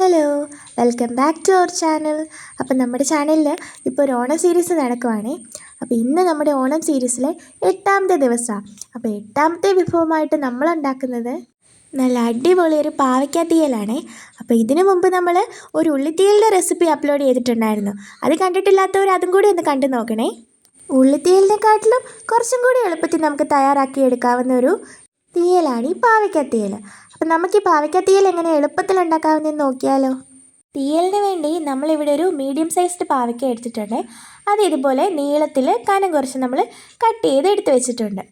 Hello, welcome back to our channel. അപ്പം നമ്മുടെ ചാനലിൽ ഇപ്പോൾ ഒരു ഓണം സീരീസ് നടക്കുവാണേ. അപ്പോൾ ഇന്ന് നമ്മുടെ ഓണം സീരീസിലെ 8ാമത്തെ ദിവസമാണ്. അപ്പോൾ 8ാമത്തെ വിഭവമായിട്ട് നമ്മൾ ഉണ്ടാക്കുന്നത് നല്ല അടിപൊളി ഒരു പാവയ്ക്ക തീയലാണേ. അപ്പോൾ ഇതിനു മുമ്പ് നമ്മൾ ഒരു ഉള്ളിത്തീയലിൻ്റെ റെസിപ്പി അപ്ലോഡ് ചെയ്തിട്ടുണ്ടായിരുന്നു. അത് കണ്ടിട്ടില്ലാത്തവർ അതും കൂടി ഒന്ന് കണ്ടു നോക്കണേ. ഉള്ളിത്തീയലിനെക്കാട്ടിലും കുറച്ചും കൂടി എളുപ്പത്തിൽ നമുക്ക് തയ്യാറാക്കി എടുക്കാവുന്ന ഒരു തീയലാണ് ഈ പാവയ്ക്ക തീയൽ. അപ്പം നമുക്ക് ഈ പാവയ്ക്ക തീയൽ എങ്ങനെ എളുപ്പത്തിൽ ഉണ്ടാക്കാവുന്നതെന്ന് നോക്കിയാലോ. തീയലിന് വേണ്ടി നമ്മളിവിടെ ഒരു മീഡിയം സൈസ്ഡ് പാവയ്ക്ക എടുത്തിട്ടുണ്ട്. അത് ഇതുപോലെ നീളത്തിൽ കനം കുറച്ച് നമ്മൾ കട്ട് ചെയ്ത് എടുത്ത് വെച്ചിട്ടുണ്ട്.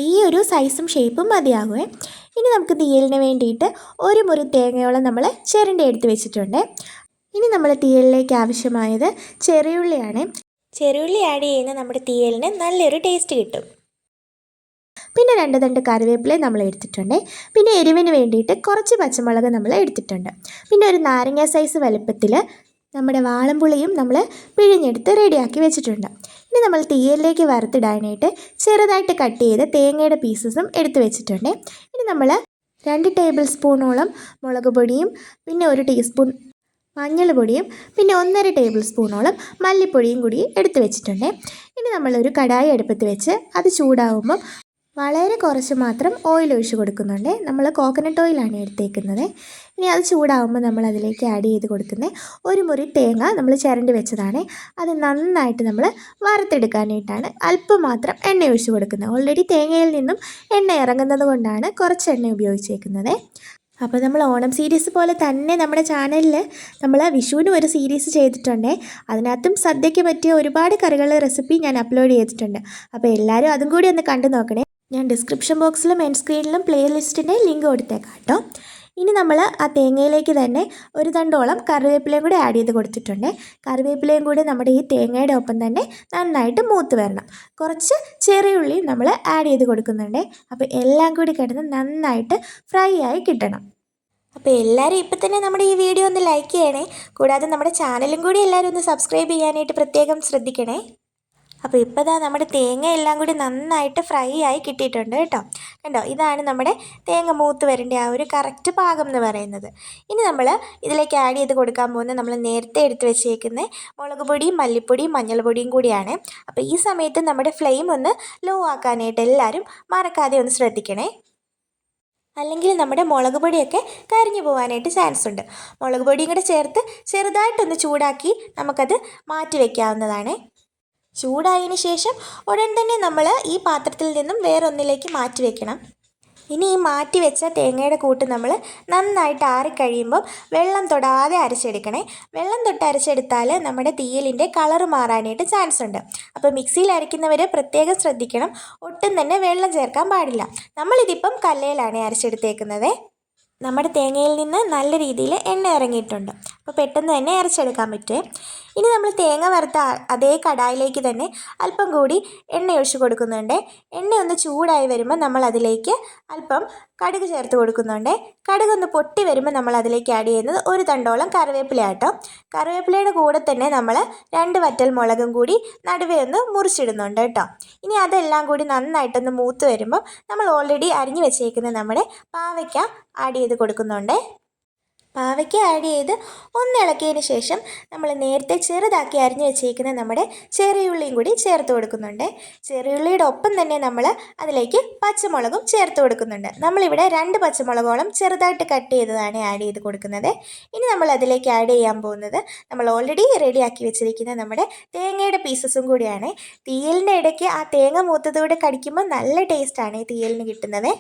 ഈ ഒരു സൈസും ഷേപ്പും മതിയാകുമേ. ഇനി നമുക്ക് തീയലിന് വേണ്ടിയിട്ട് ഒരു മുറി തേങ്ങയോളം നമ്മൾ ചിരണ്ടി എടുത്ത് വെച്ചിട്ടുണ്ട്. ഇനി നമ്മൾ തീയലിലേക്ക് ആവശ്യമായത് ചെറിയുള്ളിയാണ്. ചെറിയുള്ളി ആഡ് ചെയ്യുന്ന നമ്മുടെ തീയലിന് നല്ലൊരു ടേസ്റ്റ് കിട്ടും. പിന്നെ 2 തണ്ട് കറിവേപ്പില നമ്മൾ എടുത്തിട്ടുണ്ട്. പിന്നെ എരിവിന് വേണ്ടിയിട്ട് കുറച്ച് പച്ചമുളക് നമ്മൾ എടുത്തിട്ടുണ്ട്. പിന്നെ ഒരു നാരങ്ങ സൈസ് വലുപ്പത്തിൽ നമ്മുടെ വാളംപുളിയും നമ്മൾ പിഴിഞ്ഞെടുത്ത് റെഡിയാക്കി വെച്ചിട്ടുണ്ട്. ഇനി നമ്മൾ തീയലിലേക്ക് വറുത്തിടാനായിട്ട് ചെറുതായിട്ട് കട്ട് ചെയ്ത് തേങ്ങയുടെ പീസസും എടുത്ത് വെച്ചിട്ടുണ്ട്. ഇനി നമ്മൾ 2 ടേബിൾ സ്പൂണോളം മുളക് പൊടിയും പിന്നെ 1 ടീസ്പൂൺ മഞ്ഞൾ പൊടിയും പിന്നെ 1.5 ടേബിൾ സ്പൂണോളം മല്ലിപ്പൊടിയും കൂടി എടുത്ത് വെച്ചിട്ടുണ്ട്. ഇനി നമ്മളൊരു കടായി അടുപ്പത്ത് വെച്ച് അത് ചൂടാവുമ്പം വളരെ കുറച്ച് മാത്രം ഓയിൽ ഒഴിച്ച് കൊടുക്കുന്നുണ്ട്. നമ്മൾ കോക്കനട്ട് ഓയിലാണ് എടുത്തേക്കുന്നത്. ഇനി അത് ചൂടാകുമ്പോൾ നമ്മൾ അതിലേക്ക് ആഡ് ചെയ്ത് കൊടുക്കുന്നത് ഒരു മുറി തേങ്ങ നമ്മൾ ചിരണ്ടി വെച്ചതാണ്. അത് നന്നായിട്ട് നമ്മൾ വറുത്തെടുക്കാനായിട്ടാണ് അല്പം മാത്രം എണ്ണ ഒഴിച്ച് കൊടുക്കുന്നത്. ഓൾറെഡി തേങ്ങയിൽ നിന്നും എണ്ണ ഇറങ്ങുന്നത് കൊണ്ടാണ് കുറച്ച് എണ്ണ ഉപയോഗിച്ചേക്കുന്നത്. അപ്പോൾ നമ്മൾ ഓണം സീരീസ് പോലെ തന്നെ നമ്മുടെ ചാനലിൽ നമ്മൾ വിഷുവിന് ഒരു സീരീസ് ചെയ്തിട്ടുണ്ട്. അതിനകത്തും സദ്യയ്ക്ക് പറ്റിയ ഒരുപാട് കറികളുടെ റെസിപ്പി ഞാൻ അപ്ലോഡ് ചെയ്തിട്ടുണ്ട്. അപ്പോൾ എല്ലാവരും അതും കൂടി ഒന്ന് കണ്ടു നോക്കണേ. ഞാൻ ഡിസ്ക്രിപ്ഷൻ ബോക്സിലും എൻഡ് സ്ക്രീനിലും പ്ലേലിസ്റ്റിൻ്റെ ലിങ്ക് കൊടുത്തേക്കാം കേട്ടോ. ഇനി നമ്മൾ ആ തേങ്ങയിലേക്ക് തന്നെ 1 തണ്ടോളം കറിവേപ്പിലയും കൂടി ആഡ് ചെയ്ത് കൊടുത്തിട്ടുണ്ട്. കറിവേപ്പിലയും കൂടി നമ്മുടെ ഈ തേങ്ങയുടെ ഒപ്പം തന്നെ നന്നായിട്ട് മൂത്ത് വരണം. കുറച്ച് ചെറിയുള്ളി നമ്മൾ ആഡ് ചെയ്ത് കൊടുക്കുന്നുണ്ട്. അപ്പോൾ എല്ലാം കൂടി കിടന്ന് നന്നായിട്ട് ഫ്രൈ ആയി കിട്ടണം. അപ്പോൾ എല്ലാവരും ഇപ്പം തന്നെ നമ്മുടെ ഈ വീഡിയോ ഒന്ന് ലൈക്ക് ചെയ്യണേ. കൂടാതെ നമ്മുടെ ചാനലും കൂടി എല്ലാവരും ഒന്ന് സബ്സ്ക്രൈബ് ചെയ്യാനായിട്ട് പ്രത്യേകം ശ്രദ്ധിക്കണേ. അപ്പോൾ ഇപ്പോൾ നമ്മുടെ തേങ്ങ എല്ലാം കൂടി നന്നായിട്ട് ഫ്രൈ ആയി കിട്ടിയിട്ടുണ്ട് കേട്ടോ. കണ്ടോ, ഇതാണ് നമ്മുടെ തേങ്ങ മൂത്ത് വരേണ്ട ആ ഒരു കറക്റ്റ് പാകം എന്ന് പറയുന്നത്. ഇനി നമ്മൾ ഇതിലേക്ക് ആഡ് ചെയ്ത് കൊടുക്കാൻ പോകുന്നത് നമ്മൾ നേരത്തെ എടുത്ത് വെച്ചേക്കുന്ന മുളക് പൊടിയും മല്ലിപ്പൊടിയും മഞ്ഞൾ പൊടിയും കൂടിയാണ്. അപ്പോൾ ഈ സമയത്ത് നമ്മുടെ ഫ്ലെയിം ഒന്ന് ലോ ആക്കാനായിട്ട് എല്ലാവരും മറക്കാതെ ഒന്ന് ശ്രദ്ധിക്കണേ. അല്ലെങ്കിൽ നമ്മുടെ മുളക് പൊടിയൊക്കെ കരിഞ്ഞു പോകാനായിട്ട് ചാൻസ് ഉണ്ട്. മുളക് പൊടിയും കൂടെ ചേർത്ത് ചെറുതായിട്ടൊന്ന് ചൂടാക്കി നമുക്കത് മാറ്റി വയ്ക്കാവുന്നതാണ്. ചൂടായതിന് ശേഷം ഉടൻ തന്നെ നമ്മൾ ഈ പാത്രത്തിൽ നിന്നും വേറൊന്നിലേക്ക് മാറ്റി വയ്ക്കണം. ഇനി ഈ മാറ്റി വെച്ച തേങ്ങയുടെ കൂട്ട് നമ്മൾ നന്നായിട്ട് ആറിക്കഴിയുമ്പോൾ വെള്ളം തൊടാതെ അരച്ചെടുക്കണേ. വെള്ളം തൊട്ട് അരച്ചെടുത്താൽ നമ്മുടെ തീയലിൻ്റെ കളറ് മാറാനായിട്ട് ചാൻസ് ഉണ്ട്. അപ്പോൾ മിക്സിയിൽ അരയ്ക്കുന്നവർ പ്രത്യേകം ശ്രദ്ധിക്കണം, ഒട്ടും തന്നെ വെള്ളം ചേർക്കാൻ പാടില്ല. നമ്മളിതിപ്പം കല്ലേലാണ് അരച്ചെടുത്തേക്കുന്നത്. നമ്മുടെ തേങ്ങയിൽ നിന്ന് നല്ല രീതിയിൽ എണ്ണ ഇറങ്ങിയിട്ടുണ്ട്. അപ്പോൾ പെട്ടെന്ന് തന്നെ അരച്ചെടുക്കാൻ പറ്റുമേ. ഇനി നമ്മൾ തേങ്ങ വറുത്ത അതേ കടായിലേക്ക് തന്നെ അല്പം കൂടി എണ്ണ ഒഴിച്ച് കൊടുക്കുന്നുണ്ട്. എണ്ണ ഒന്ന് ചൂടായി വരുമ്പോൾ നമ്മൾ അതിലേക്ക് അല്പം കടുക് ചേർത്ത് കൊടുക്കുന്നുണ്ട്. കടുകൊന്ന് പൊട്ടി വരുമ്പോൾ നമ്മൾ അതിലേക്ക് ആഡ് ചെയ്യുന്നത് 1 തണ്ടോളം കറിവേപ്പില ആട്ടോ. കറിവേപ്പിലയുടെ കൂടെ തന്നെ നമ്മൾ 2 വറ്റൽ മുളകും കൂടി നടുവേ ഒന്ന് മുറിച്ചിടുന്നുണ്ട് കേട്ടോ. ഇനി അതെല്ലാം കൂടി നന്നായിട്ടൊന്ന് മൂത്ത് വരുമ്പോൾ നമ്മൾ ഓൾറെഡി അരിഞ്ഞു വെച്ചേക്കുന്ന നമ്മുടെ പാവയ്ക്ക ആഡ് ചെയ്ത് കൊടുക്കുന്നുണ്ട്. പാവയ്ക്ക ആഡ് ചെയ്ത് ഒന്ന് ഇളക്കിയതിന് ശേഷം നമ്മൾ നേരത്തെ ചെറുതാക്കി അരിഞ്ഞു വെച്ചേക്കുന്ന നമ്മുടെ ചെറിയുള്ളിയും കൂടി ചേർത്ത് കൊടുക്കുന്നുണ്ട്. ചെറിയുള്ളിയുടെ ഒപ്പം തന്നെ നമ്മൾ അതിലേക്ക് പച്ചമുളകും ചേർത്ത് കൊടുക്കുന്നുണ്ട്. നമ്മളിവിടെ 2 പച്ചമുളകോളം ചെറുതായിട്ട് കട്ട് ചെയ്തതാണ് ആഡ് ചെയ്ത് കൊടുക്കുന്നത്. ഇനി നമ്മൾ അതിലേക്ക് ആഡ് ചെയ്യാൻ പോകുന്നത് നമ്മൾ ഓൾറെഡി റെഡിയാക്കി വെച്ചിരിക്കുന്ന നമ്മുടെ തേങ്ങയുടെ പീസസും കൂടിയാണ്. തീയലിൻ്റെ ഇടയ്ക്ക് ആ തേങ്ങ മൂത്തതോടെ കടിക്കുമ്പോൾ നല്ല ടേസ്റ്റാണ് ഈ തീയലിന് കിട്ടുന്നത്.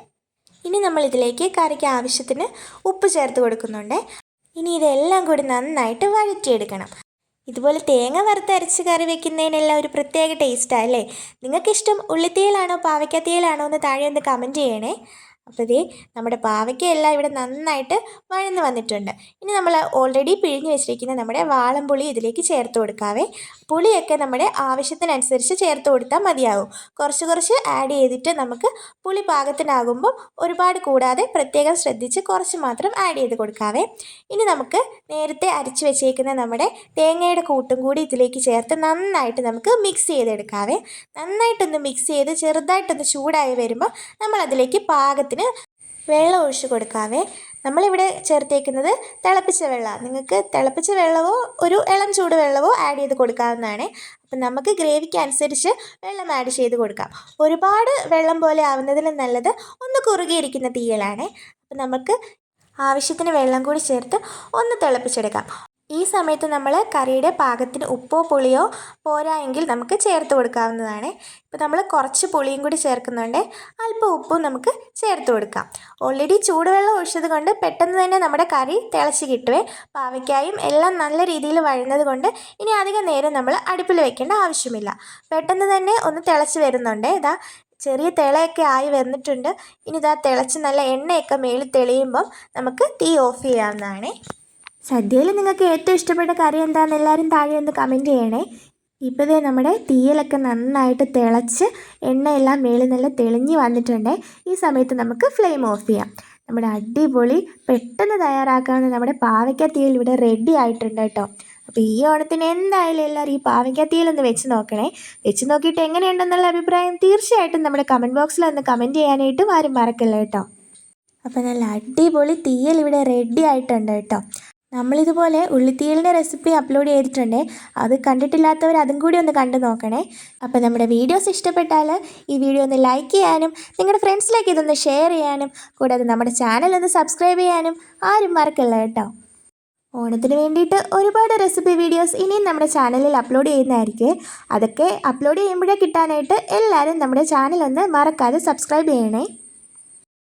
ഇനി നമ്മൾ ഇതിലേക്ക് കറിക്ക് ആവശ്യത്തിന് ഉപ്പ് ചേർത്ത് കൊടുക്കുന്നുണ്ട്. ഇനി ഇതെല്ലാം കൂടി നന്നായിട്ട് വഴറ്റിയെടുക്കണം. ഇതുപോലെ തേങ്ങ വറുത്തരച്ച് കറി വെക്കുന്നതിനെല്ലാം ഒരു പ്രത്യേക ടേസ്റ്റാണ് അല്ലേ. നിങ്ങൾക്കിഷ്ടം ഉള്ളിത്തീയലാണോ പാവയ്ക്ക തീയലാണോ എന്ന് താഴെ ഒന്ന് കമൻറ്റ് ചെയ്യണേ. അപ്പോൾ നമ്മുടെ പാവയ്ക്കയെല്ലാം ഇവിടെ നന്നായിട്ട് വഴന്ന് വന്നിട്ടുണ്ട്. ഇനി നമ്മൾ ഓൾറെഡി പിഴിഞ്ഞ് വെച്ചിരിക്കുന്ന നമ്മുടെ വാളംപുളി ഇതിലേക്ക് ചേർത്ത് കൊടുക്കാവേ. പുളിയൊക്കെ നമ്മുടെ ആവശ്യത്തിനനുസരിച്ച് ചേർത്ത് കൊടുത്താൽ മതിയാകും. കുറച്ച് ആഡ് ചെയ്തിട്ട് നമുക്ക് പുളി പാകത്തിനാകുമ്പോൾ ഒരുപാട് കൂടാതെ പ്രത്യേകം ശ്രദ്ധിച്ച് കുറച്ച് മാത്രം ആഡ് ചെയ്ത് കൊടുക്കാവേ. ഇനി നമുക്ക് നേരത്തെ അരച്ച് വെച്ചേക്കുന്ന നമ്മുടെ തേങ്ങയുടെ കൂട്ടും കൂടി ഇതിലേക്ക് ചേർത്ത് നന്നായിട്ട് നമുക്ക് മിക്സ് ചെയ്തെടുക്കാവേ. നന്നായിട്ടൊന്ന് മിക്സ് ചെയ്ത് ചെറുതായിട്ടൊന്ന് ചൂടായി വരുമ്പോൾ നമ്മൾ അതിലേക്ക് പാകത്തിന് വെള്ളം ഒഴിച്ച് കൊടുക്കാവേ. നമ്മളിവിടെ ചേർത്തേക്കുന്നത് തിളപ്പിച്ച വെള്ളമാണ്. നിങ്ങൾക്ക് തിളപ്പിച്ച വെള്ളമോ ഒരു ഇളം ചൂട് വെള്ളമോ ആഡ് ചെയ്ത് കൊടുക്കാവുന്നതാണ്. അപ്പം നമുക്ക് ഗ്രേവിക്ക് അനുസരിച്ച് വെള്ളം ആഡ് ചെയ്ത് കൊടുക്കാം. ഒരുപാട് വെള്ളം പോലെ ആവുന്നതിലും നല്ലത് ഒന്ന് കുറുകിയിരിക്കുന്ന തീയലാണ്. അപ്പം നമുക്ക് ആവശ്യത്തിന് വെള്ളം കൂടി ചേർത്ത് ഒന്ന് തിളപ്പിച്ചെടുക്കാം. ഈ സമയത്ത് നമ്മൾ കറിയുടെ പാകത്തിന് ഉപ്പോ പുളിയോ പോരാ എങ്കിൽ നമുക്ക് ചേർത്ത് കൊടുക്കാവുന്നതാണ്. ഇപ്പോൾ നമ്മൾ കുറച്ച് പുളിയും കൂടി ചേർക്കുന്നുണ്ട്, അല്പം ഉപ്പും നമുക്ക് ചേർത്ത് കൊടുക്കാം. ഓൾറെഡി ചൂടുവെള്ളം ഒഴിച്ചത് കൊണ്ട് പെട്ടെന്ന് തന്നെ നമ്മുടെ കറി തിളച്ച് കിട്ടുവേ. പാവയ്ക്കായും എല്ലാം നല്ല രീതിയിൽ വഴന്നത് കൊണ്ട് ഇനി അധികം നേരം നമ്മൾ അടുപ്പിൽ വെക്കേണ്ട ആവശ്യമില്ല. പെട്ടെന്ന് തന്നെ ഒന്ന് തിളച്ച് വരുന്നുണ്ട്. ഇതാ ചെറിയ തിളയൊക്കെ ആയി വന്നിട്ടുണ്ട്. ഇനി ഇതാ തിളച്ച് നല്ല എണ്ണയൊക്കെ മേളിൽ തെളിയുമ്പം നമുക്ക് തീ ഓഫ് ചെയ്യാവുന്നതാണ്. സദ്യയിൽ നിങ്ങൾക്ക് ഏറ്റവും ഇഷ്ടപ്പെട്ട കറി എന്താണെന്ന് എല്ലാവരും താഴെ ഒന്ന് കമൻറ്റ് ചെയ്യണേ. ഇപ്പോൾ ദേ നമ്മുടെ തീയലൊക്കെ നന്നായിട്ട് തിളച്ച് എണ്ണയെല്ലാം മേളിൽ നല്ല തെളിഞ്ഞ് വന്നിട്ടുണ്ട്. ഈ സമയത്ത് നമുക്ക് ഫ്ലെയിം ഓഫ് ചെയ്യാം. നമ്മുടെ അടിപൊളി പെട്ടെന്ന് തയ്യാറാക്കാവുന്ന നമ്മുടെ പാവയ്ക്ക തീയൽ ഇവിടെ റെഡി ആയിട്ടുണ്ട് കേട്ടോ. അപ്പോൾ ഈ ഓണത്തിന് എന്തായാലും എല്ലാവരും ഈ പാവയ്ക്ക തീയലൊന്ന് വെച്ച് നോക്കണേ. വെച്ച് നോക്കിയിട്ട് എങ്ങനെയുണ്ടെന്നുള്ള അഭിപ്രായം തീർച്ചയായിട്ടും നമ്മുടെ കമൻറ്റ് ബോക്സിൽ ഒന്ന് കമൻറ്റ് ചെയ്യാനായിട്ടും ആരും മറക്കല്ല കേട്ടോ. അപ്പോൾ നല്ല അടിപൊളി തീയൽ ഇവിടെ റെഡി ആയിട്ടുണ്ട് കേട്ടോ. നമ്മളിതുപോലെ ഉള്ളിത്തീയലിൻ്റെ റെസിപ്പി അപ്ലോഡ് ചെയ്തിട്ടുണ്ട്. അത് കണ്ടിട്ടില്ലാത്തവർ അതും കൂടി ഒന്ന് കണ്ടു നോക്കണേ. അപ്പോൾ നമ്മുടെ വീഡിയോസ് ഇഷ്ടപ്പെട്ടാൽ ഈ വീഡിയോ ഒന്ന് ലൈക്ക് ചെയ്യാനും നിങ്ങളുടെ ഫ്രണ്ട്സിലേക്ക് ഇതൊന്ന് ഷെയർ ചെയ്യാനും കൂടാതെ നമ്മുടെ ചാനൽ ഒന്ന് സബ്സ്ക്രൈബ് ചെയ്യാനും ആരും മറക്കല്ല കേട്ടോ. ഓണത്തിന് വേണ്ടിയിട്ട് ഒരുപാട് റെസിപ്പി വീഡിയോസ് ഇനിയും നമ്മുടെ ചാനലിൽ അപ്ലോഡ് ചെയ്യുന്നതായിരിക്കും. അതൊക്കെ അപ്ലോഡ് ചെയ്യുമ്പോഴേ കിട്ടാനായിട്ട് എല്ലാവരും നമ്മുടെ ചാനൽ ഒന്ന് മറക്കാതെ സബ്സ്ക്രൈബ് ചെയ്യണേ.